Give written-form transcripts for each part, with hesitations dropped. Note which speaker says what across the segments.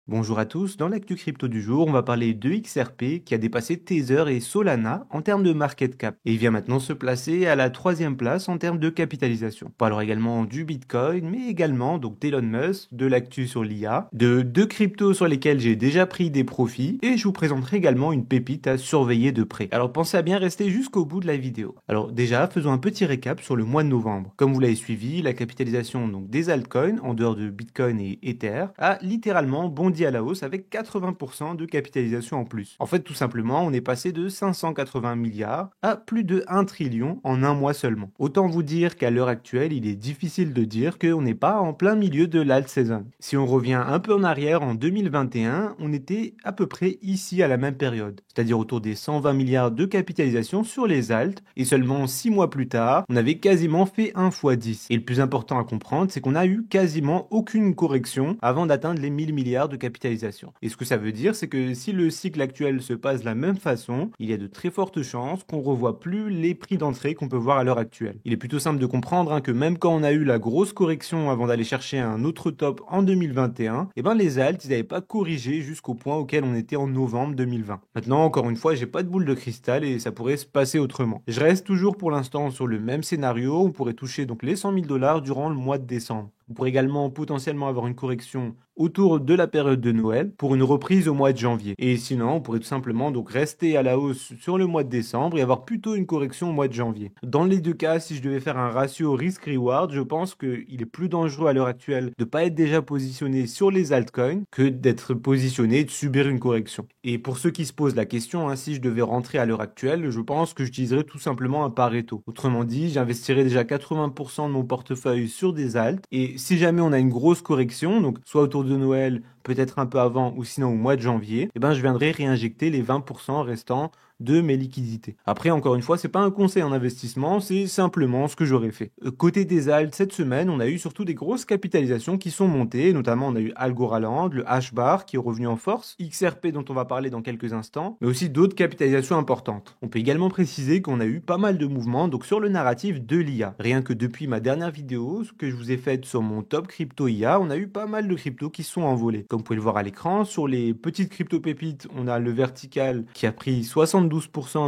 Speaker 1: Bonjour à tous, dans l'actu crypto du jour, on va parler de XRP qui a dépassé Tether et Solana en termes de market cap et il vient maintenant se placer à la troisième place en termes de capitalisation. On parlera également du Bitcoin, mais également donc d'Elon Musk, de l'actu sur l'IA, de deux cryptos sur lesquels j'ai déjà pris des profits et je vous présenterai également une pépite à surveiller de près. Alors pensez à bien rester jusqu'au bout de la vidéo. Alors déjà, faisons un petit récap sur le mois de novembre. Comme vous l'avez suivi, la capitalisation donc des altcoins en dehors de Bitcoin et Ether a littéralement bondi à la hausse avec 80% de capitalisation en plus. En fait, tout simplement, on est passé de 580 milliards à plus de 1 trillion en un mois seulement. Autant vous dire qu'à l'heure actuelle, il est difficile de dire qu'on n'est pas en plein milieu de l'alt season. Si on revient un peu en arrière en 2021, on était à peu près ici à la même période, c'est-à-dire autour des 120 milliards de capitalisation sur les alts, et seulement 6 mois plus tard, on avait quasiment fait 1 fois 10. Et le plus important à comprendre, c'est qu'on a eu quasiment aucune correction avant d'atteindre les 1000 milliards de capitalisation. Et ce que ça veut dire, c'est que si le cycle actuel se passe de la même façon, il y a de très fortes chances qu'on ne revoie plus les prix d'entrée qu'on peut voir à l'heure actuelle. Il est plutôt simple de comprendre que même quand on a eu la grosse correction avant d'aller chercher un autre top en 2021, les alts, ils n'avaient pas corrigé jusqu'au point auquel on était en novembre 2020. Maintenant, encore une fois, j'ai pas de boule de cristal et ça pourrait se passer autrement. Je reste toujours pour l'instant sur le même scénario, on pourrait toucher donc les 100 000 dollars durant le mois de décembre. On pourrait également potentiellement avoir une correction autour de la période de Noël pour une reprise au mois de janvier. Et sinon, on pourrait tout simplement donc rester à la hausse sur le mois de décembre et avoir plutôt une correction au mois de janvier. Dans les deux cas, si je devais faire un ratio risk-reward, je pense qu'il est plus dangereux à l'heure actuelle de ne pas être déjà positionné sur les altcoins que d'être positionné et de subir une correction. Et pour ceux qui se posent la question, si je devais rentrer à l'heure actuelle, je pense que j'utiliserais tout simplement un Pareto. Autrement dit, j'investirais déjà 80% de mon portefeuille sur des alts et si jamais on a une grosse correction, donc soit autour de Noël, peut-être un peu avant ou sinon au mois de janvier, je viendrai réinjecter les 20% restants de mes liquidités. Après, encore une fois, c'est pas un conseil en investissement, c'est simplement ce que j'aurais fait. Côté des alts, cette semaine, on a eu surtout des grosses capitalisations qui sont montées, notamment on a eu Algorand, le H-bar qui est revenu en force, XRP dont on va parler dans quelques instants, mais aussi d'autres capitalisations importantes. On peut également préciser qu'on a eu pas mal de mouvements donc sur le narratif de l'IA. Rien que depuis ma dernière vidéo, ce que je vous ai faite sur mon top crypto IA, on a eu pas mal de cryptos qui sont envolés. Comme vous pouvez le voir à l'écran, sur les petites crypto pépites, on a le vertical qui a pris 72%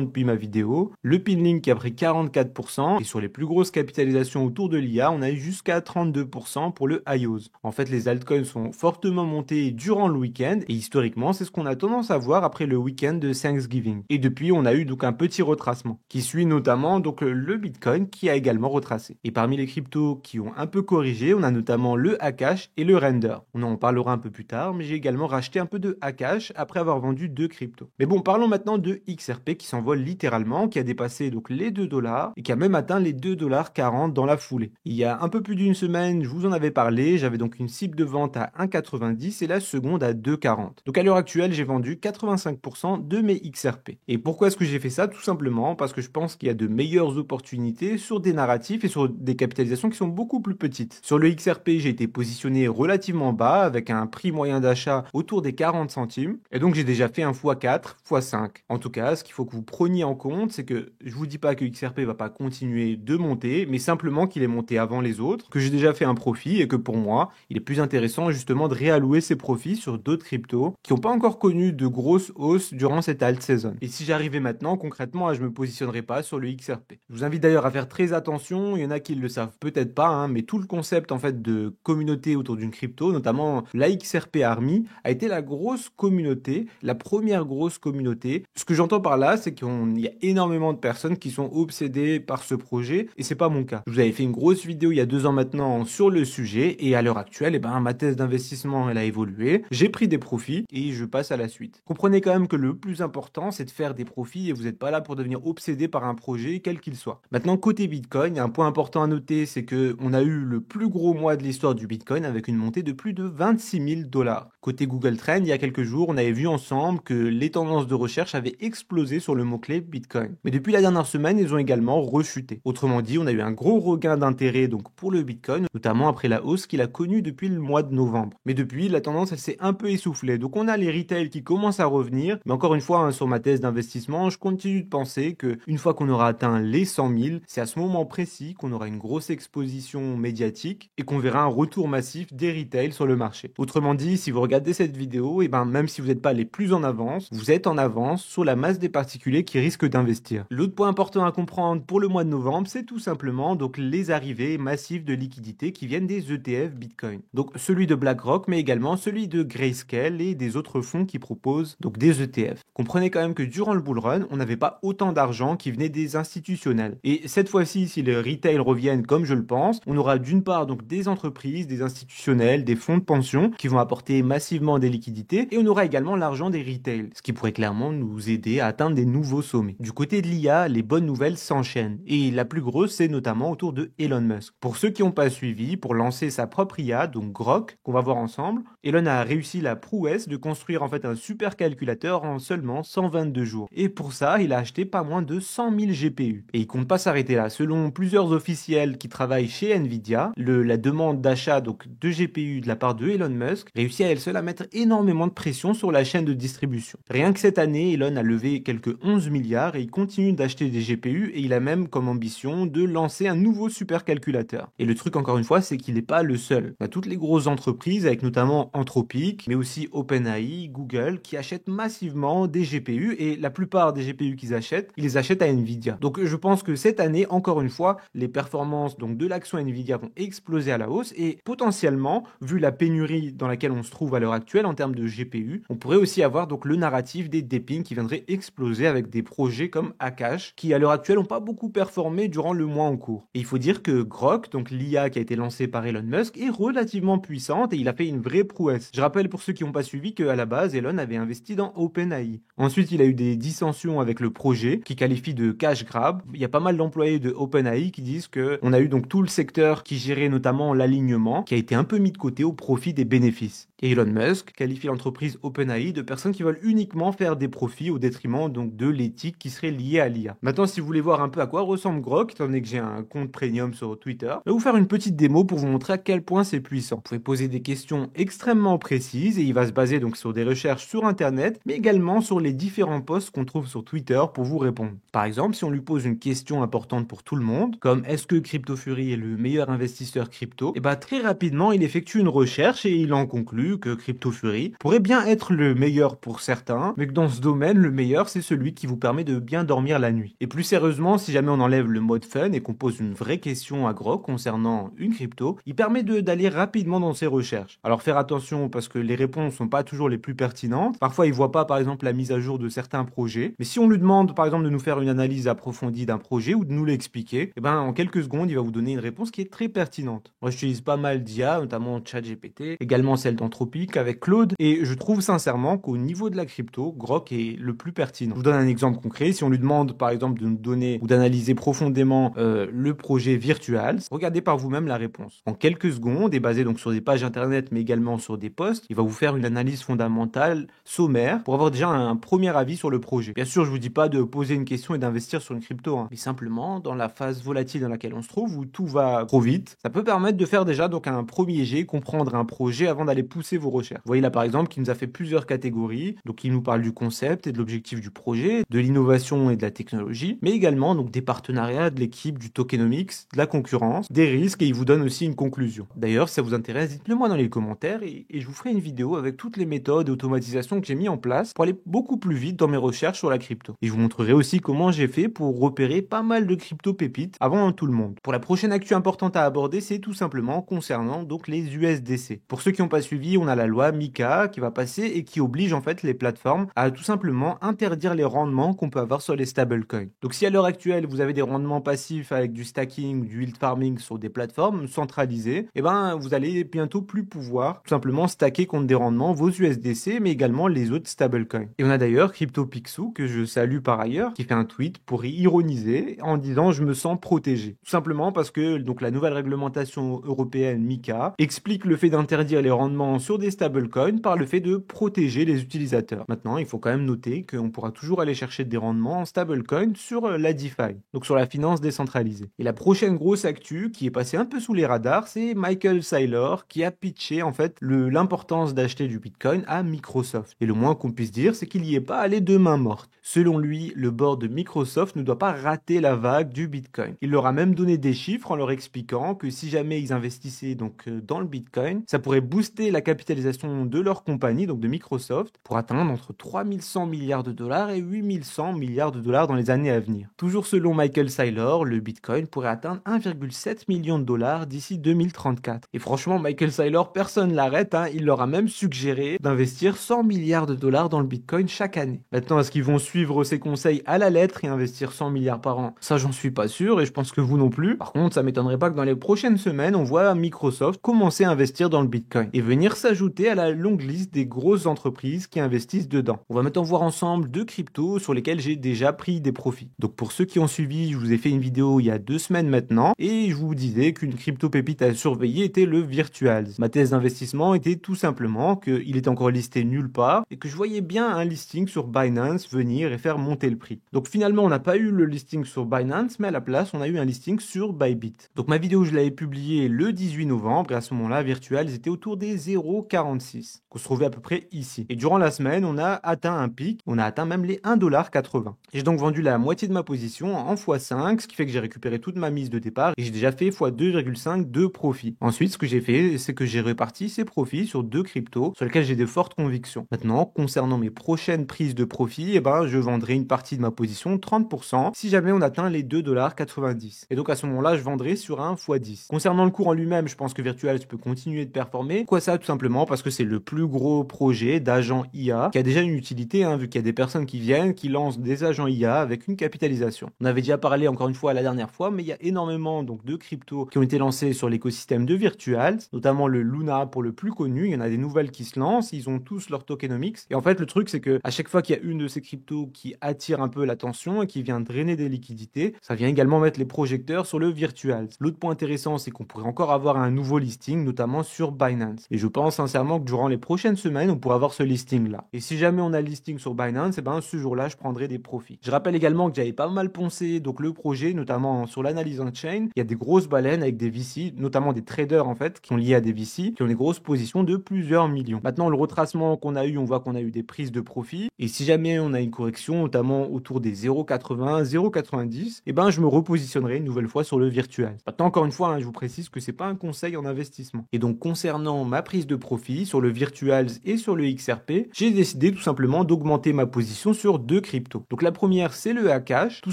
Speaker 1: depuis ma vidéo, le Pinlink qui a pris 44%, et sur les plus grosses capitalisations autour de l'IA, on a eu jusqu'à 32% pour le IOS. En fait, les altcoins sont fortement montés durant le week-end, et historiquement, c'est ce qu'on a tendance à voir après le week-end de Thanksgiving. Et depuis, on a eu donc un petit retracement, qui suit notamment donc le Bitcoin qui a également retracé. Et parmi les cryptos qui ont un peu corrigé, on a notamment le Akash et le Render. On en parlera un peu plus tard, mais j'ai également racheté un peu de Akash après avoir vendu 2 cryptos. Mais bon, parlons maintenant de XRP qui s'envole littéralement, qui a dépassé donc les 2 dollars et qui a même atteint les 2,40 $ dans la foulée. Il y a un peu plus d'une semaine, je vous en avais parlé, j'avais donc une cible de vente à 1,90 et la seconde à 2,40. Donc à l'heure actuelle, j'ai vendu 85% de mes XRP. Et pourquoi est-ce que j'ai fait ça? Tout simplement parce que je pense qu'il y a de meilleures opportunités sur des narratifs et sur des capitalisations qui sont beaucoup plus petites. Sur le XRP, j'ai été positionné relativement bas avec un prix moyen d'achat autour des 40 centimes. Et donc, j'ai déjà fait un x4, x5. En tout cas, ce qu'il faut que vous preniez en compte, c'est que je vous dis pas que XRP va pas continuer de monter, mais simplement qu'il est monté avant les autres, que j'ai déjà fait un profit et que pour moi, il est plus intéressant justement de réallouer ces profits sur d'autres cryptos qui n'ont pas encore connu de grosses hausses durant cette alt season. Et si j'arrivais maintenant, concrètement, je me positionnerai pas sur le XRP. Je vous invite d'ailleurs à faire très attention, il y en a qui le savent peut-être pas, mais tout le concept en fait de communauté autour d'une crypto, notamment la XRP Army, a été la grosse communauté, la première grosse communauté. Ce que j'entends par là, c'est qu'il y a énormément de personnes qui sont obsédées par ce projet, et c'est pas mon cas. Je vous avais fait une grosse vidéo il y a 2 ans maintenant sur le sujet, et à l'heure actuelle, ma thèse d'investissement, elle a évolué, j'ai pris des profits, et je passe à la suite. Comprenez quand même que le plus important, c'est de faire des profits, et vous n'êtes pas là pour devenir obsédé par un projet, quel qu'il soit. Maintenant, côté Bitcoin, il y a un point important à noter, c'est qu'on a eu le plus gros mois de l'histoire du Bitcoin avec une montée de plus de 26 000 dollars. Côté Google Trends, il y a quelques jours, on avait vu ensemble que les tendances de recherche avaient explosé sur le mot-clé Bitcoin. Mais depuis la dernière semaine, ils ont également rechuté. Autrement dit, on a eu un gros regain d'intérêt donc pour le Bitcoin, notamment après la hausse qu'il a connue depuis le mois de novembre. Mais depuis, la tendance, elle s'est un peu essoufflée. Donc on a les retails qui commencent à revenir. Mais encore une fois, sur ma thèse d'investissement, je continue de penser que une fois qu'on aura atteint les 100 000, c'est à ce moment précis qu'on aura une grosse exposition médiatique et qu'on verra un retour massif des retails sur le marché. Autrement dit, si vous regardez cette vidéo, et ben même si vous n'êtes pas les plus en avance, vous êtes en avance sur la masse des particuliers qui risquent d'investir. L'autre point important à comprendre pour le mois de novembre, c'est tout simplement donc les arrivées massives de liquidités qui viennent des ETF Bitcoin. Donc celui de BlackRock, mais également celui de Grayscale et des autres fonds qui proposent donc des ETF. Comprenez quand même que durant le bull run, on n'avait pas autant d'argent qui venait des institutionnels. Et cette fois-ci, si les retail reviennent comme je le pense, on aura d'une part donc des entreprises, des institutionnels, des fonds de pension qui vont apporter massivement des liquidités, et on aura également l'argent des retail, ce qui pourrait clairement nous aider à atteindre des nouveaux sommets. Du côté de l'IA, les bonnes nouvelles s'enchaînent, et la plus grosse, c'est notamment autour de Elon Musk. Pour ceux qui n'ont pas suivi, pour lancer sa propre IA, donc Grok, qu'on va voir ensemble, Elon a réussi la prouesse de construire en fait un supercalculateur en seulement 122 jours. Et pour ça, il a acheté pas moins de 100 000 GPU. Et il compte pas s'arrêter là. Selon plusieurs officiels qui travaillent chez Nvidia, la demande d'achat donc de GPU de la part de Elon Musk réussit à elle seule à mettre énormément de pression sur la chaîne de distribution. Rien que cette année, Elon a levé quelques 11 milliards et il continue d'acheter des GPU, et il a même comme ambition de lancer un nouveau supercalculateur. Et le truc encore une fois, c'est qu'il n'est pas le seul. On a toutes les grosses entreprises avec notamment Anthropic, mais aussi OpenAI, Google, qui achètent massivement des GPU, et la plupart des GPU qu'ils achètent, ils les achètent à Nvidia. Donc je pense que cette année, encore une fois, les performances donc de l'action Nvidia vont exploser à la hausse, et potentiellement, vu la pénurie dans laquelle on se trouve à l'heure actuelle en termes de GPU, on pourrait aussi avoir donc le narratif des dépings qui viendrait exploser avec des projets comme Akash, qui à l'heure actuelle n'ont pas beaucoup performé durant le mois en cours. Et il faut dire que Grok, donc l'IA qui a été lancée par Elon Musk, est relativement puissante et il a fait une vraie prouesse. Je rappelle pour ceux qui n'ont pas suivi qu'à la base, Elon avait investi dans OpenAI. Ensuite, il a eu des dissensions avec le projet qui qualifie de cash grab. Il y a pas mal d'employés de OpenAI qui disent que on a eu donc tout le secteur qui gérait notamment l'alignement qui a été un peu mis de côté au profit des bénéfices. Et Elon Musk qualifie l'entreprise OpenAI de personnes qui veulent uniquement faire des profits au détriment donc de l'éthique qui serait liée à l'IA. Maintenant, si vous voulez voir un peu à quoi ressemble Grok, étant donné que j'ai un compte premium sur Twitter, je vais vous faire une petite démo pour vous montrer à quel point c'est puissant. Vous pouvez poser des questions extrêmement précises et il va se baser donc sur des recherches sur internet, mais également sur les différents posts qu'on trouve sur Twitter pour vous répondre. Par exemple, si on lui pose une question importante pour tout le monde, comme est-ce que CryptoFury est le meilleur investisseur crypto, et très rapidement il effectue une recherche et il en conclut que CryptoFury pourrait bien être le meilleur pour certains, mais que dans ce domaine, le meilleur c'est celui qui vous permet de bien dormir la nuit. Et plus sérieusement, si jamais on enlève le mode fun et qu'on pose une vraie question à Grok concernant une crypto, il permet d'aller rapidement dans ses recherches. Alors faire attention parce que les réponses sont pas toujours les plus pertinentes. Parfois, il voit pas par exemple la mise à jour de certains projets, mais si on lui demande par exemple de nous faire une analyse approfondie d'un projet ou de nous l'expliquer, en quelques secondes, il va vous donner une réponse qui est très pertinente. Moi, j'utilise pas mal d'IA, notamment ChatGPT, également celle d'Anthropic avec Claude, et je trouve sincèrement qu'au niveau de la crypto, Grok est le plus pertinent. Je vous donne un exemple concret. Si on lui demande par exemple de nous donner ou d'analyser profondément le projet Virtuals, regardez par vous-même la réponse. En quelques secondes, et basé donc sur des pages internet mais également sur des posts, il va vous faire une analyse fondamentale sommaire pour avoir déjà un premier avis sur le projet. Bien sûr, je vous dis pas de poser une question et d'investir sur une crypto, mais simplement dans la phase volatile dans laquelle on se trouve où tout va trop vite, ça peut permettre de faire déjà donc un premier jet, comprendre un projet avant d'aller pousser vos recherches. Vous voyez là par exemple qu'il nous a fait plusieurs catégories, donc il nous parle du concept et de l'objectif du projet, de l'innovation et de la technologie, mais également donc des partenariats, de l'équipe, du tokenomics, de la concurrence, des risques, et il vous donne aussi une conclusion. D'ailleurs, si ça vous intéresse, dites-le moi dans les commentaires et je vous ferai une vidéo avec toutes les méthodes et automatisations que j'ai mis en place pour aller beaucoup plus vite dans mes recherches sur la crypto. Et je vous montrerai aussi comment j'ai fait pour repérer pas mal de crypto pépites avant tout le monde. Pour la prochaine actu importante à aborder, c'est tout simplement concernant donc les USDC. Pour ceux qui n'ont pas suivi, on a la loi MiCA qui va passer et qui oblige en fait les plateformes à tout simplement interdire les rendements qu'on peut avoir sur les stablecoins. Donc si à l'heure actuelle vous avez des rendements passifs avec du stacking, du yield farming sur des plateformes centralisées, vous allez bientôt plus pouvoir tout simplement stacker contre des rendements vos USDC mais également les autres stablecoins. Et on a d'ailleurs CryptoPixu que je salue par ailleurs qui fait un tweet pour ironiser en disant je me sens protégé. Tout simplement parce que donc la nouvelle réglementation européenne MiCA explique le fait d'interdire les rendements sur des stablecoins par le fait de protéger les utilisateurs. Maintenant, il faut quand même noter qu'on pourra toujours aller chercher des rendements en stablecoin sur la DeFi, donc sur la finance décentralisée. Et la prochaine grosse actu qui est passée un peu sous les radars, c'est Michael Saylor qui a pitché en fait de l'importance d'acheter du Bitcoin à Microsoft. Et le moins qu'on puisse dire, c'est qu'il n'y est pas allé de main morte. Selon lui, le board de Microsoft ne doit pas rater la vague du Bitcoin. Il leur a même donné des chiffres en leur expliquant que si jamais ils investissaient dans le Bitcoin, ça pourrait booster la capitalisation de leur compagnie, donc de Microsoft, pour atteindre entre 3100 milliards de dollars et 8100 milliards de dollars dans les années à venir. Toujours selon Michael Saylor, le Bitcoin pourrait atteindre 1,7 million de dollars d'ici 2034. Et franchement, Michael Saylor, personne l'arrête, il leur a même suggéré d'investir 100 milliards de dollars dans le Bitcoin chaque année. Maintenant, est-ce qu'ils vont suivre ses conseils à la lettre et investir 100 milliards par an? Ça, j'en suis pas sûr et je pense que vous non plus. Par contre, ça m'étonnerait pas que dans les prochaines semaines, on voit Microsoft commencer à investir dans le Bitcoin et venir s'ajouter à la longue liste des grosses entreprises qui investissent dedans. On va maintenant voir ensemble deux cryptos sur lesquels j'ai déjà pris des profits. Donc pour ceux qui ont suivi, je vous ai fait une vidéo il y a 2 semaines maintenant et je vous disais qu'une crypto pépite à surveiller était le Virtuals. Ma thèse d'investissement était tout simplement qu'il était encore listé nulle part et que je voyais bien un listing sur Binance venir et faire monter le prix. Donc finalement, on n'a pas eu le listing sur Binance, mais à la place, on a eu un listing sur Bybit. Donc ma vidéo, je l'avais publiée le 18 novembre et à ce moment-là, Virtuals était autour des 0,46 qu'on se trouvait à peu près ici. Et durant la semaine, on a atteint un pic, on a atteint même les 1,80$. J'ai donc vendu la moitié de ma position en x5, ce qui fait que j'ai récupéré toute ma mise de départ et j'ai déjà fait x2,5 de profit. Ensuite, ce que j'ai fait, c'est que j'ai réparti ces profits sur deux cryptos sur lesquels j'ai de fortes convictions. Maintenant, concernant mes prochaines prises de profit, je vendrai une partie de ma position, 30%, si jamais on atteint les 2,90$. Et donc à ce moment-là, je vendrai sur un x10. Concernant le cours en lui-même, je pense que Virtuals peut continuer de performer. Quoi ça? Tout simplement parce que c'est le plus gros projet d'agent IA qui a déjà une utilité, vu qu'il y a des personnes qui viennent, qui lancent des agents IA avec une capitalisation. On avait déjà parlé encore une fois la dernière fois, mais il y a énormément de cryptos qui ont été lancés sur l'écosystème de Virtuals, notamment le Luna pour le plus connu. Il y en a des nouvelles qui se lancent, ils ont tous leur tokenomics. Et en fait, le truc, c'est que à chaque fois qu'il y a une de ces cryptos qui attire un peu l'attention et qui vient drainer des liquidités, ça vient également mettre les projecteurs sur le Virtuals. L'autre point intéressant, c'est qu'on pourrait encore avoir un nouveau listing, notamment sur Binance. Et je pense sincèrement que durant les prochaines semaines, on pourra avoir ce listing-là. Et si jamais on a le listing sur Binance, ce jour-là, je prendrai des profits. Je rappelle également que j'avais pas mal poncé le projet, notamment sur l'analyse on-chain. Il y a des grosses baleines avec des VC, notamment des traders en fait, qui sont liés à des VC, qui ont des grosses positions de plusieurs millions. Maintenant, le retracement qu'on a eu, on voit qu'on a eu des prises de profit. Et si jamais on a une correction, notamment autour des 0,80, 0,90, je me repositionnerai une nouvelle fois sur le Virtual. Maintenant, encore une fois, je vous précise que c'est pas un conseil en investissement. Et donc, concernant ma prise de profit sur le Virtuals et sur le XRP, j'ai décidé tout simplement d'augmenter ma position sur deux cryptos. Donc la première, c'est le Akash, tout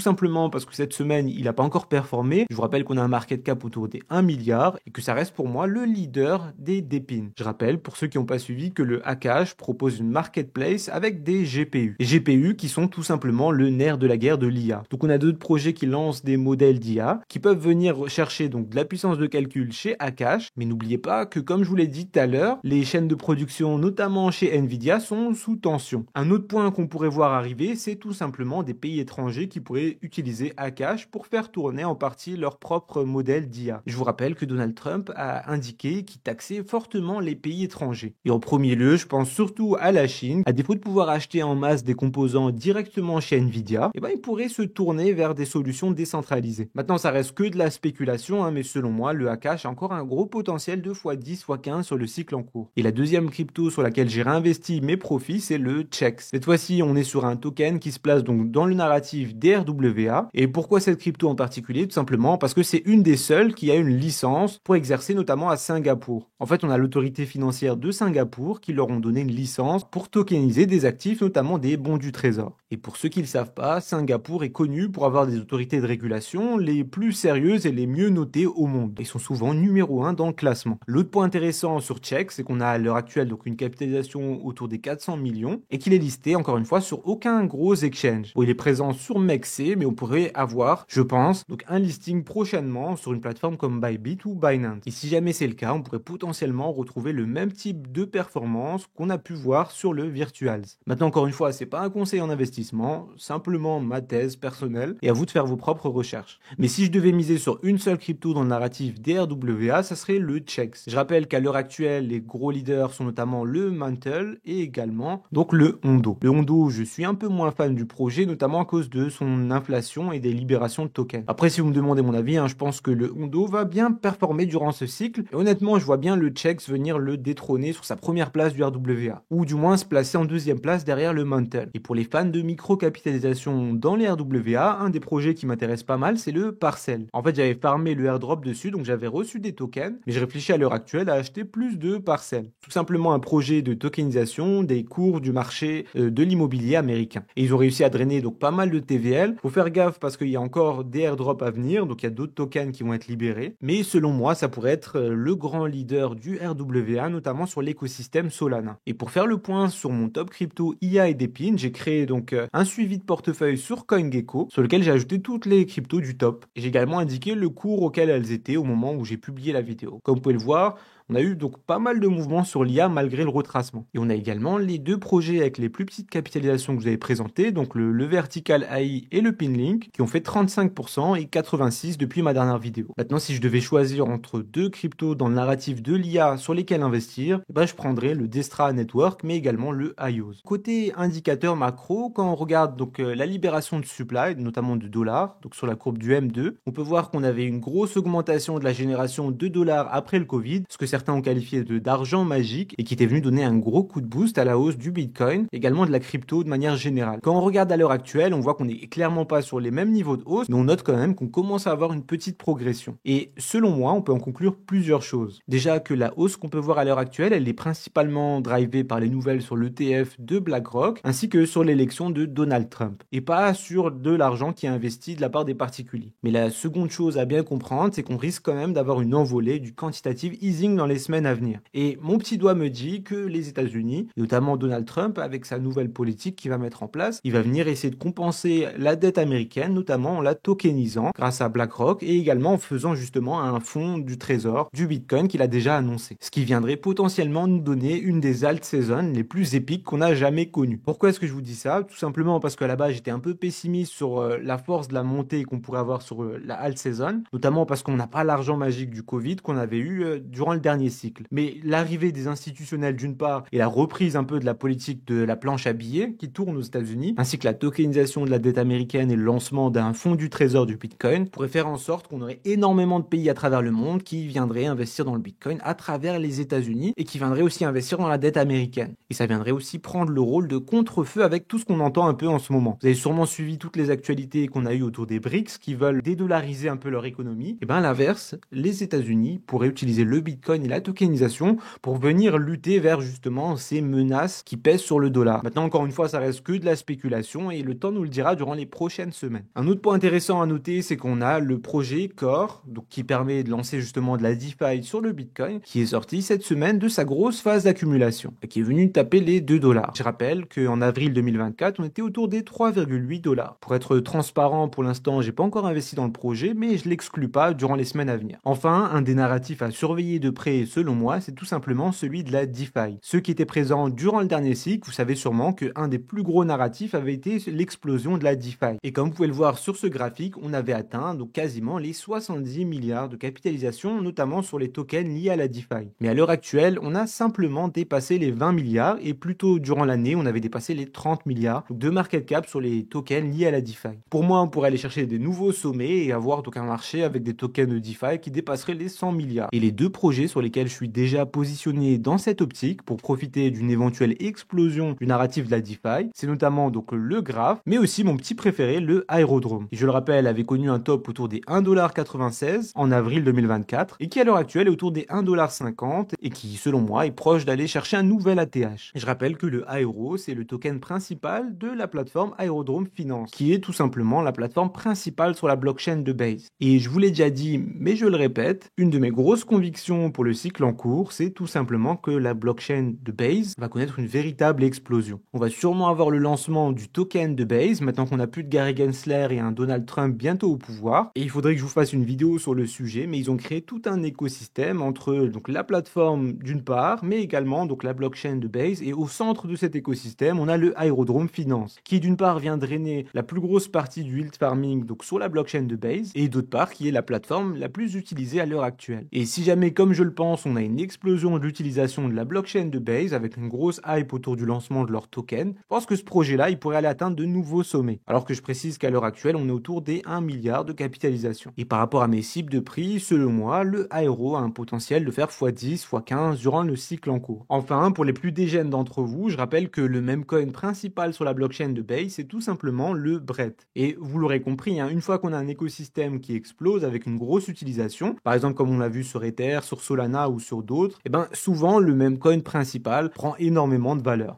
Speaker 1: simplement parce que cette semaine, il n'a pas encore performé. Je vous rappelle qu'on a un market cap autour des 1 milliard et que ça reste pour moi le leader des DePIN. Je rappelle, pour ceux qui n'ont pas suivi, que le Akash propose une marketplace avec des GPU. Et GPU qui sont tout simplement le nerf de la guerre de l'IA. Donc on a d'autres projets qui lancent des modèles d'IA qui peuvent venir chercher de la puissance de calcul chez Akash. Mais n'oubliez pas que, comme je vous l'ai dit tout à l'heure, les chaînes de production, notamment chez Nvidia, sont sous tension. Un autre point qu'on pourrait voir arriver, c'est tout simplement des pays étrangers qui pourraient utiliser Akash pour faire tourner en partie leur propre modèle d'IA. Je vous rappelle que Donald Trump a indiqué qu'il taxait fortement les pays étrangers. Et en premier lieu, je pense surtout à la Chine. À défaut de pouvoir acheter en masse des composants directement chez Nvidia, il pourrait se tourner vers des solutions décentralisées. Maintenant, ça reste que de la spéculation, mais selon moi, le Akash a encore un gros potentiel de x10, x15 sur le cycle en cours. Et la deuxième crypto sur laquelle j'ai réinvesti mes profits, c'est le Chex. Cette fois-ci, on est sur un token qui se place donc dans le narratif DRWA. Et pourquoi cette crypto en particulier? Tout simplement parce que c'est une des seules qui a une licence pour exercer notamment à Singapour. En fait, on a l'autorité financière de Singapour qui leur ont donné une licence pour tokeniser des actifs, notamment des bons du trésor. Et pour ceux qui ne le savent pas, Singapour est connu pour avoir des autorités de régulation les plus sérieuses et les mieux notées au monde. Ils sont souvent numéro 1 dans le classement. L'autre point intéressant sur Chex, c'est qu'on a à l'heure actuelle donc une capitalisation autour des 400 millions et qu'il est listé encore une fois sur aucun gros exchange. Bon, il est présent sur MEXC, mais on pourrait avoir, je pense, donc un listing prochainement sur une plateforme comme Bybit ou Binance. Et si jamais c'est le cas, on pourrait potentiellement retrouver le même type de performance qu'on a pu voir sur le Virtuals. Maintenant, encore une fois, c'est pas un conseil en investissement, simplement ma thèse personnelle et à vous de faire vos propres recherches. Mais si je devais miser sur une seule crypto dans le narratif DRWA, ça serait le Chex. Je rappelle qu'à l'heure actuelle, les gros leaders sont notamment le Mantle et également donc le Hondo. Le Hondo, je suis un peu moins fan du projet, notamment à cause de son inflation et des libérations de tokens. Après, si vous me demandez mon avis, je pense que le Hondo va bien performer durant ce cycle. Et honnêtement, je vois bien le Chex venir venir le détrôner sur sa première place du RWA, ou du moins se placer en deuxième place derrière le Mantle. Et pour les fans de micro-capitalisation dans les RWA, un des projets qui m'intéresse pas mal, c'est le Parcel. En fait, j'avais farmé le airdrop dessus, donc j'avais reçu des tokens, mais je réfléchis à l'heure actuelle à acheter plus de Parcel. Tout simplement un projet de tokenisation des cours du marché de l'immobilier américain. Et ils ont réussi à drainer donc pas mal de TVL. Faut faire gaffe parce qu'il y a encore des airdrops à venir, donc il y a d'autres tokens qui vont être libérés. Mais selon moi, ça pourrait être le grand leader du RWA, notamment sur l'écosystème Solana. Et pour faire le point sur mon top crypto IA et Depin, j'ai créé donc un suivi de portefeuille sur CoinGecko, sur lequel j'ai ajouté toutes les cryptos du top. Et j'ai également indiqué le cours auquel elles étaient au moment où j'ai publié la vidéo. Comme vous pouvez le voir, on a eu donc pas mal de mouvements sur l'IA malgré le retracement. Et on a également les deux projets avec les plus petites capitalisations que je vous avais présentés, donc le Vertical AI et le Pinlink, qui ont fait 35% et 86% depuis ma dernière vidéo. Maintenant, si je devais choisir entre deux cryptos dans le narratif de l'IA sur lesquels investir, je prendrais le Destra Network, mais également le IOS. Côté indicateur macro, quand on regarde donc la libération de supply, notamment de dollars, donc sur la courbe du M2, on peut voir qu'on avait une grosse augmentation de la génération de dollars après le Covid, ce que certains ont qualifié d'argent magique et qui était venu donner un gros coup de boost à la hausse du Bitcoin, également de la crypto de manière générale. Quand on regarde à l'heure actuelle, on voit qu'on n'est clairement pas sur les mêmes niveaux de hausse, mais on note quand même qu'on commence à avoir une petite progression. Et selon moi, on peut en conclure plusieurs choses. Déjà que la hausse qu'on peut voir à l'heure actuelle, elle est principalement drivée par les nouvelles sur l'ETF de BlackRock, ainsi que sur l'élection de Donald Trump, et pas sur de l'argent qui est investi de la part des particuliers. Mais la seconde chose à bien comprendre, c'est qu'on risque quand même d'avoir une envolée du quantitative easing dans les semaines à venir. Et mon petit doigt me dit que les États-Unis, notamment Donald Trump, avec sa nouvelle politique qu'il va mettre en place, il va venir essayer de compenser la dette américaine, notamment en la tokenisant grâce à BlackRock et également en faisant justement un fonds du trésor du Bitcoin qu'il a déjà annoncé. Ce qui viendrait potentiellement nous donner une des alt seasons les plus épiques qu'on a jamais connues. Pourquoi est-ce que je vous dis ça? Tout simplement parce qu'à la base j'étais un peu pessimiste sur la force de la montée qu'on pourrait avoir sur la alt season, notamment parce qu'on n'a pas l'argent magique du Covid qu'on avait eu durant le dernier cycle. Mais l'arrivée des institutionnels d'une part et la reprise un peu de la politique de la planche à billets qui tourne aux États-Unis, ainsi que la tokenisation de la dette américaine et le lancement d'un fonds du trésor du Bitcoin pourrait faire en sorte qu'on aurait énormément de pays à travers le monde qui viendraient investir dans le Bitcoin à travers les États-Unis et qui viendraient aussi investir dans la dette américaine. Et ça viendrait aussi prendre le rôle de contre-feu avec tout ce qu'on entend un peu en ce moment. Vous avez sûrement suivi toutes les actualités qu'on a eues autour des BRICS qui veulent dédollariser un peu leur économie. Et bien à l'inverse, les États-Unis pourraient utiliser le Bitcoin et la tokenisation pour venir lutter vers justement ces menaces qui pèsent sur le dollar. Maintenant, encore une fois, ça reste que de la spéculation et le temps nous le dira durant les prochaines semaines. Un autre point intéressant à noter, c'est qu'on a le projet Core, donc qui permet de lancer justement de la DeFi sur le Bitcoin, qui est sorti cette semaine de sa grosse phase d'accumulation et qui est venu taper les 2 dollars. Je rappelle qu'en avril 2024, on était autour des 3,8 dollars. Pour être transparent, pour l'instant, j'ai pas encore investi dans le projet, mais je l'exclus pas durant les semaines à venir. Enfin, un des narratifs à surveiller de près, selon moi, c'est tout simplement celui de la DeFi. Ceux qui étaient présents durant le dernier cycle, vous savez sûrement qu'un des plus gros narratifs avait été l'explosion de la DeFi. Et comme vous pouvez le voir sur ce graphique, on avait atteint donc quasiment les 70 milliards de capitalisation, notamment sur les tokens liés à la DeFi. Mais à l'heure actuelle, on a simplement dépassé les 20 milliards et plus tôt durant l'année, on avait dépassé les 30 milliards de market cap sur les tokens liés à la DeFi. Pour moi, on pourrait aller chercher des nouveaux sommets et avoir donc un marché avec des tokens de DeFi qui dépasseraient les 100 milliards. Et les deux projets sur lesquels je suis déjà positionné dans cette optique pour profiter d'une éventuelle explosion du narratif de la DeFi, c'est notamment donc le Graph, mais aussi mon petit préféré, le Aerodrome. Et je le rappelle, avait connu un top autour des 1,96$ en avril 2024 et qui à l'heure actuelle est autour des 1,50$ et qui, selon moi, est proche d'aller chercher un nouvel ATH. Et je rappelle que le Aero, c'est le token principal de la plateforme Aerodrome Finance, qui est tout simplement la plateforme principale sur la blockchain de Base. Et je vous l'ai déjà dit, mais je le répète, une de mes grosses convictions pour le cycle en cours, c'est tout simplement que la blockchain de Base va connaître une véritable explosion. On va sûrement avoir le lancement du token de Base, maintenant qu'on n'a plus de Gary Gensler et un Donald Trump bientôt au pouvoir. Et il faudrait que je vous fasse une vidéo sur le sujet, mais ils ont créé tout un écosystème entre donc la plateforme d'une part, mais également donc la blockchain de Base. Et au centre de cet écosystème, on a le Aerodrome Finance, qui d'une part vient drainer la plus grosse partie du yield farming donc sur la blockchain de Base, et d'autre part qui est la plateforme la plus utilisée à l'heure actuelle. Et si jamais, comme je le pense, on a une explosion de l'utilisation de la blockchain de Base avec une grosse hype autour du lancement de leur token. Je pense que ce projet-là, il pourrait aller atteindre de nouveaux sommets. Alors que je précise qu'à l'heure actuelle, on est autour des 1 milliard de capitalisation. Et par rapport à mes cibles de prix, selon moi, le Aero a un potentiel de faire x10, x15 durant le cycle en cours. Enfin, pour les plus dégènes d'entre vous, je rappelle que le même coin principal sur la blockchain de Base, c'est tout simplement le BRET. Et vous l'aurez compris, une fois qu'on a un écosystème qui explose avec une grosse utilisation, par exemple comme on l'a vu sur Ether, sur Solana ou sur d'autres, souvent le même coin principal prend énormément de valeur.